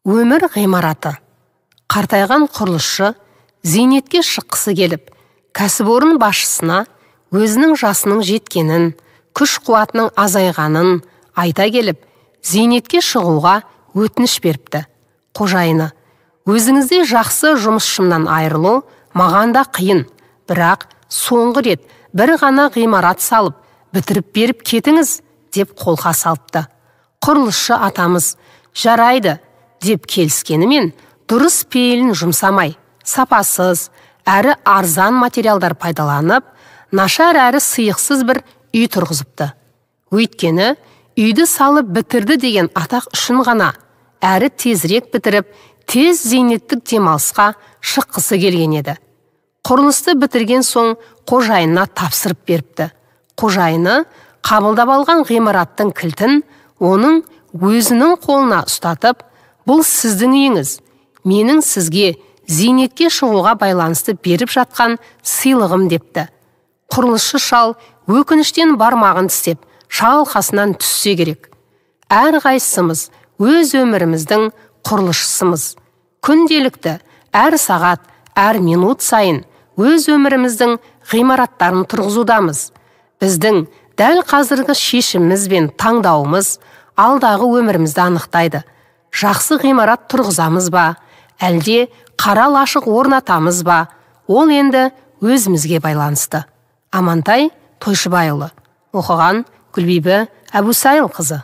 Өмір ғимараты. Қартайған құрылысшы зейнетке шыққысы келіп, кәсіпорын басшысына өзінің жасының жеткенін, күш-қуатының азайғанын айта келіп, зейнетке шығуға өтініш беріпті. Қожайыны: өзіңіздей жақсы жұмысшымнан айырылу маған да қиын, бірақ соңғы рет бір ғана ғимарат салып, бітіріп беріп кетіңіз, деп қолқа салыпты. Құрылысшы атамыз: жарайды, деп келіскенімен, дұрыс пейілін жұмсамай, сапасыз, әрі арзан материалдар пайдаланып, нашар әрі сыйықсыз бір үй тұрғызыпты. Өйткені үйді салып бітірді деген атақ үшін ғана, әрі тезірек бітіріп, тез зейнеттік демалысқа шыққысы келген еді. Құрылысты бітірген соң қожайынына тапсырып беріпті. Қожайыны қабылдап алған ғимараттың кілтін оның өзінің қолына ұстатып: бұл сіздің үйіңіз, менің сізге зейнетке шығуға байланысты беріп жатқан сыйлығым, депті. Құрылысшы шал өкініштен бармағын тістеп, шалқасынан түссе керек. Әр қайсымыз өз өміріміздің құрылысшысымыз. Күнделікті, әр сағат, әр минут сайын өз өміріміздің ғимараттарын тұрғызудамыз. Біздің дәл қазіргі шешіміміз бен таңдауымыз алдағы өмірімізді анықтайды. Жақсы ғимарат тұрғызамыз ба, әлде қара лашық орнатамыз ба, ол енді өзімізге байланысты. Амантай Тойшыбайұлы. Оқыған Гүлбибі Әбусайылқызы.